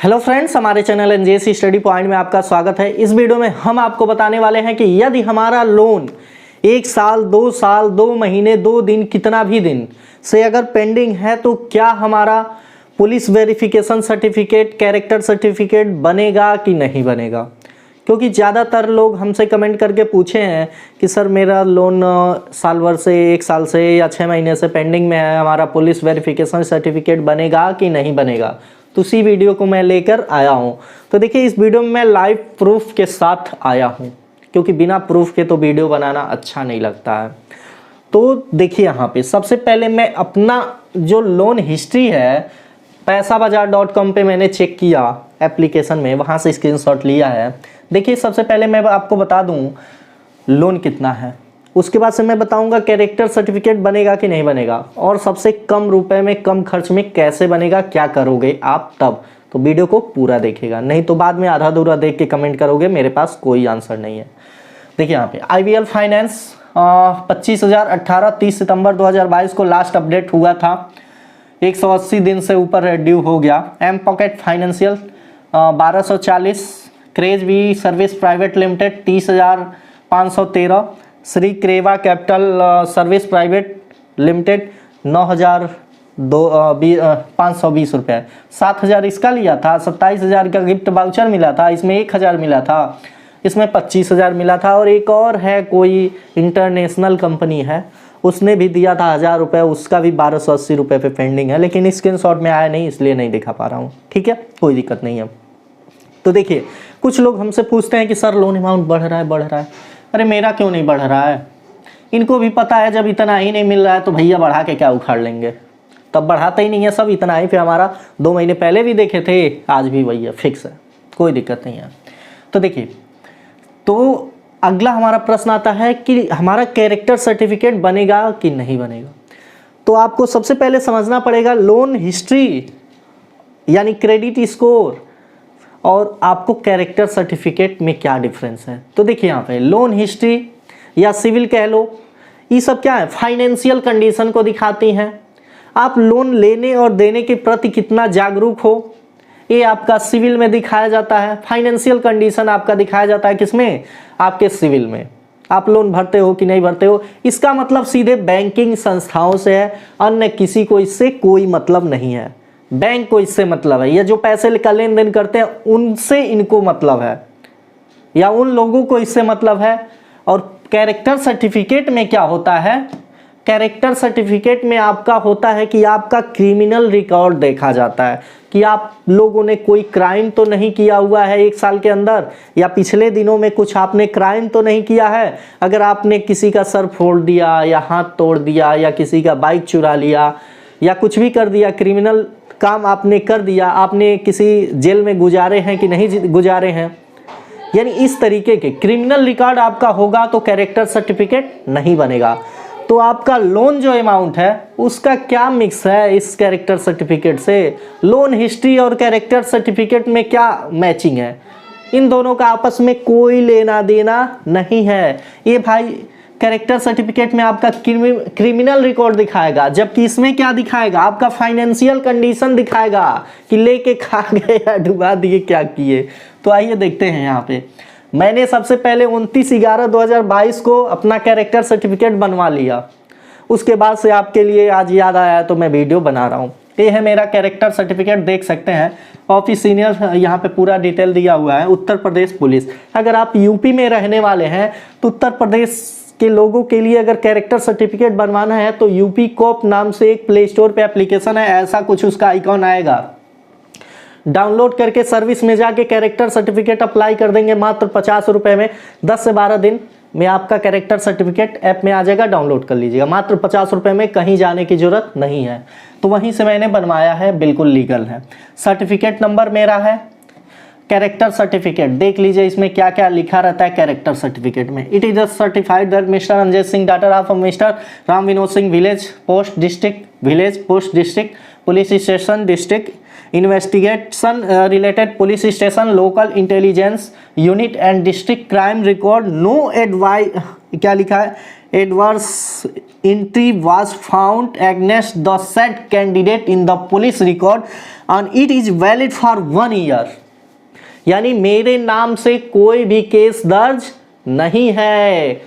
Hello friends, हमारे channel NJC study point में आपका स्वागत है। इस वीडियो में हम आपको बताने वाले हैं कि यदि हमारा लोन 1 साल, 2 साल, 2 महीने, 2 दिन, कितना भी दिन से अगर पेंडिंग है तो क्या हमारा police verification certificate, character certificate बनेगा कि नहीं बनेगा। क्योंकि ज़्यादातर लोग हमसे कमेंट करके पूछे हैं कि सर मेरा लोन साल भर से, 1 साल से या 6 महीने से पेंडिंग में है, हमारा पुलिस वेरिफिकेशन सर्टिफिकेट बनेगा कि नहीं बनेगा। तो उसी वीडियो को मैं लेकर आया हूं। तो देखिए, इस वीडियो में मैं लाइव प्रूफ के साथ आया हूं, क्योंकि बिना प्रूफ के तो वीडियो बनाना अच्छा नहीं लगता है। तो देखिए, यहाँ पे सबसे पहले मैं अपना जो लोन हिस्ट्री है पैसाबाजार.com पे मैंने चेक किया एप्लीकेशन में, वहाँ से स्क्रीनशॉट लिया है। देखिए, सबसे पहले मैं आपको बता दूँ लोन कितना है, उसके बाद से मैं बताऊंगा कैरेक्टर सर्टिफिकेट बनेगा कि नहीं बनेगा, और सबसे कम रुपए में, कम खर्च में कैसे बनेगा, क्या करोगे आप तब। तो वीडियो को पूरा देखिएगा, नहीं तो बाद में आधा अधूरा देख के कमेंट करोगे मेरे पास कोई आंसर नहीं है। देखिए यहाँ पे IVL फाइनेंस 25,018 30 सितंबर 2022 को लास्ट अपडेट हुआ था। 180 दिन से ऊपर ड्यू हो गया। M Pocket Financial 1240, Craze V Service Private Limited 30,513, Shri Creva Capital Service Private Limited 9,520 रुपये। 7,000 इसका लिया था, 27,000 का गिफ्ट वाउचर मिला था, इसमें 1,000 मिला था, इसमें 25,000 मिला था, और एक और है कोई इंटरनेशनल कंपनी है, उसने भी दिया था 1,000 रुपये, उसका भी 1,280 रुपये पे पेंडिंग है, लेकिन स्क्रीनशॉट में आया नहीं इसलिए नहीं दिखा पा रहा हूँ। ठीक है, कोई दिक्कत नहीं है। तो देखिए, कुछ लोग हमसे पूछते हैं कि सर लोन अमाउंट बढ़ रहा है। अरे मेरा क्यों नहीं बढ़ रहा है? इनको भी पता है जब इतना ही नहीं मिल रहा है तो भैया बढ़ा के क्या उखाड़ लेंगे। तब बढ़ाते ही नहीं है, सब इतना ही पे हमारा 2 महीने पहले भी देखे थे, आज भी वही है, फिक्स है, कोई दिक्कत नहीं है। तो देखिए, तो अगला हमारा प्रश्न आता है कि हमारा कैरेक्टर सर्टिफिकेट बनेगा कि नहीं बनेगा। तो आपको सबसे पहले समझना पड़ेगा लोन हिस्ट्री यानी क्रेडिट स्कोर और आपको कैरेक्टर सर्टिफिकेट में क्या डिफरेंस है। तो देखिए, यहाँ पे लोन हिस्ट्री या सिविल कह लो, ये सब क्या है, फाइनेंशियल कंडीशन को दिखाती हैं। आप लोन लेने और देने के प्रति कितना जागरूक हो, ये आपका सिविल में दिखाया जाता है। फाइनेंशियल कंडीशन आपका दिखाया जाता है किसमें, आपके सिविल में। आप लोन भरते हो कि नहीं भरते हो, इसका मतलब सीधे बैंकिंग संस्थाओं से है, अन्य किसी को इससे कोई मतलब नहीं है। बैंक को इससे मतलब है, या जो पैसे का लेन देन करते हैं उनसे इनको मतलब है, या उन लोगों को इससे मतलब है। और कैरेक्टर सर्टिफिकेट में क्या होता है, कैरेक्टर सर्टिफिकेट में आपका होता है कि आपका क्रिमिनल रिकॉर्ड देखा जाता है कि आप लोगों ने कोई क्राइम तो नहीं किया हुआ है 1 साल के अंदर, या पिछले दिनों में कुछ आपने क्राइम तो नहीं किया है। अगर आपने किसी का सर फोड़ दिया या हाथ तोड़ दिया या किसी का बाइक चुरा लिया या कुछ भी कर दिया, क्रिमिनल काम आपने कर दिया, आपने किसी जेल में गुजारे हैं कि नहीं गुजारे हैं, यानी इस तरीके के क्रिमिनल रिकॉर्ड आपका होगा तो कैरेक्टर सर्टिफिकेट नहीं बनेगा। तो आपका लोन जो अमाउंट है उसका क्या मिक्स है इस कैरेक्टर सर्टिफिकेट से, लोन हिस्ट्री और कैरेक्टर सर्टिफिकेट में क्या मैचिंग है, इन दोनों का आपस में कोई लेना देना नहीं है। ये भाई कैरेक्टर सर्टिफिकेट में आपका क्रिमिनल रिकॉर्ड दिखाएगा, जबकि इसमें क्या दिखाएगा, आपका फाइनेंशियल कंडीशन दिखाएगा कि लेके खा गए या डुबा दिए, क्या किए। तो आइए देखते हैं। यहाँ पे मैंने सबसे पहले 29/11/2022 को अपना कैरेक्टर सर्टिफिकेट बनवा लिया, उसके बाद से आपके लिए आज याद आया तो मैं वीडियो बना रहा हूँ। ये है मेरा कैरेक्टर सर्टिफिकेट, देख सकते हैं ऑफिस सीनियर, यहाँ पे पूरा डिटेल दिया हुआ है। उत्तर प्रदेश पुलिस। अगर आप यूपी में रहने वाले हैं तो उत्तर प्रदेश के लोगों के लिए अगर कैरेक्टर सर्टिफिकेट बनवाना है तो यूपी कोप नाम से एक प्ले स्टोर पे एप्लीकेशन है, ऐसा कुछ उसका आइकॉन आएगा, डाउनलोड करके सर्विस में जाके कैरेक्टर सर्टिफिकेट अप्लाई कर देंगे मात्र 50 रुपये में। 10 से 12 दिन में आपका कैरेक्टर सर्टिफिकेट ऐप में आ जाएगा, डाउनलोड कर लीजिएगा मात्र 50 रुपये में, कहीं जाने की जरूरत नहीं है। तो वहीं से मैंने बनवाया है, बिल्कुल लीगल है। सर्टिफिकेट नंबर मेरा है कैरेक्टर सर्टिफिकेट, देख लीजिए इसमें क्या क्या लिखा रहता है कैरेक्टर सर्टिफिकेट में। It is certified that mister Anjay Singh daughter of mister Ram Vinod Singh village post district, village post district police station district investigation related police station local intelligence unit and district crime record no advice, क्या लिखा है, adverse entry was found against the said candidate in the police record and it is valid for 1 year। यानी मेरे नाम से कोई भी case दर्ज नहीं है।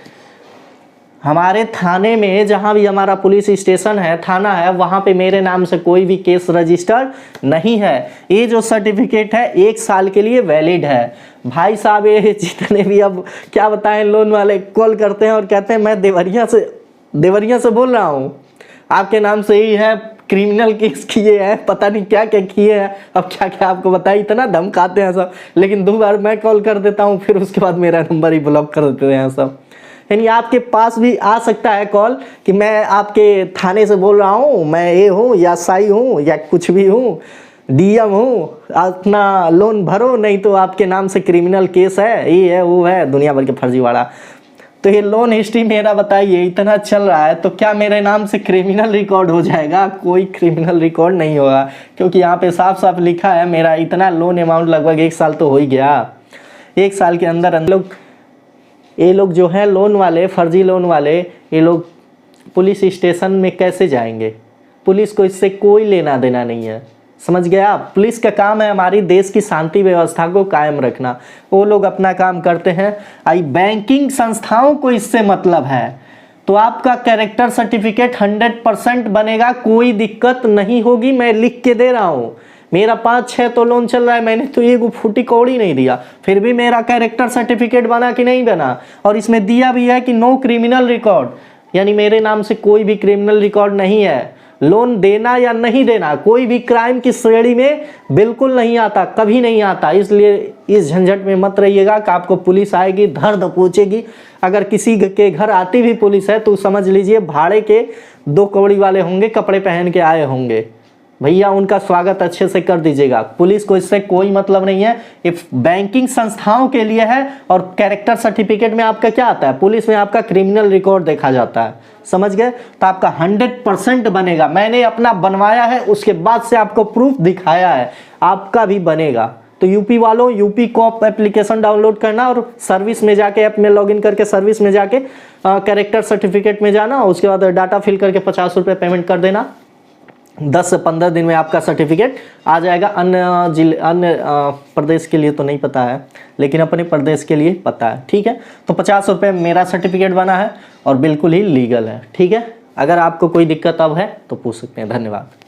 हमारे थाने में, जहां भी हमारा पुलिस स्टेशन है, थाना है, वहां पे मेरे नाम से कोई भी केस रजिस्टर्ड नहीं है। ये जो सर्टिफिकेट है 1 साल के लिए वैलिड है। भाई साहब, ये जितने भी अब क्या बताएं, लोन वाले कॉल करते हैं और कहते हैं मैं देवरिया से बोल रहा हूँ, आपके नाम से ही है, क्रिमिनल केस किए हैं, पता नहीं क्या क्या किए हैं, अब क्या क्या आपको बताइए, इतना धमकाते हैं सब। लेकिन 2 बार मैं कॉल कर देता हूँ, फिर उसके बाद मेरा नंबर ही ब्लॉक कर देते हैं सब। यानी आपके पास भी आ सकता है कॉल कि मैं आपके थाने से बोल रहा हूँ, मैं ये हूँ या साई हूँ या कुछ भी हूँ, डीएम हूँ, अपना लोन भरो नहीं तो आपके नाम से क्रिमिनल केस है, ये है वो है, दुनिया भर के फर्जीवाड़ा। तो ये लोन हिस्ट्री मेरा बताइए इतना चल रहा है, तो क्या मेरे नाम से क्रिमिनल रिकॉर्ड हो जाएगा? कोई क्रिमिनल रिकॉर्ड नहीं होगा, क्योंकि यहाँ पे साफ साफ लिखा है मेरा इतना लोन अमाउंट लगभग 1 साल तो हो ही गया। 1 साल के अंदर ये लोग जो है लोन वाले, फर्जी लोन वाले, ये लोग पुलिस स्टेशन में कैसे जाएंगे? पुलिस को इससे कोई लेना देना नहीं है, समझ गया आप? पुलिस का काम है हमारी देश की शांति व्यवस्था को कायम रखना, वो लोग अपना काम करते हैं। आई बैंकिंग संस्थाओं को इससे मतलब है। तो आपका कैरेक्टर सर्टिफिकेट 100% बनेगा, कोई दिक्कत नहीं होगी, मैं लिख के दे रहा हूँ। मेरा 5-6 तो लोन चल रहा है, मैंने तो ये फूटी कौड़ी नहीं दिया, फिर भी मेरा कैरेक्टर सर्टिफिकेट बना कि नहीं बना, और इसमें दिया भी है कि नो क्रिमिनल रिकॉर्ड, यानी मेरे नाम से कोई भी क्रिमिनल रिकॉर्ड नहीं है। लोन देना या नहीं देना कोई भी क्राइम की श्रेणी में बिल्कुल नहीं आता, कभी नहीं आता। इसलिए इस झंझट में मत रहिएगा कि आपको पुलिस आएगी, धर दबोचेगी। अगर किसी के घर आती भी पुलिस है तो समझ लीजिए भाड़े के 2 कौड़ी वाले होंगे, कपड़े पहन के आए होंगे, भैया उनका स्वागत अच्छे से कर दीजिएगा। पुलिस को इससे कोई मतलब नहीं है, ये बैंकिंग संस्थाओं के लिए है। और कैरेक्टर सर्टिफिकेट में आपका क्या आता है? पुलिस में आपका क्रिमिनल रिकॉर्ड देखा जाता है, समझ गए? तो आपका 100% बनेगा। मैंने अपना बनवाया है, उसके बाद से आपको प्रूफ दिखाया है, आपका भी बनेगा। तो यूपी वालों, यूपी कॉप एप्लीकेशन डाउनलोड करना और सर्विस में जाके, ऐप में लॉगिन करके सर्विस में जाके कैरेक्टर सर्टिफिकेट में जाना, उसके बाद डाटा फिल करके 50 रुपये पेमेंट कर देना। 10 से 15 दिन में आपका सर्टिफिकेट आ जाएगा। अन्य प्रदेश के लिए तो नहीं पता है, लेकिन अपने प्रदेश के लिए पता है, ठीक है? तो 50 रुपये मेरा सर्टिफिकेट बना है और बिल्कुल ही लीगल है, ठीक है? अगर आपको कोई दिक्कत अब है तो पूछ सकते हैं। धन्यवाद।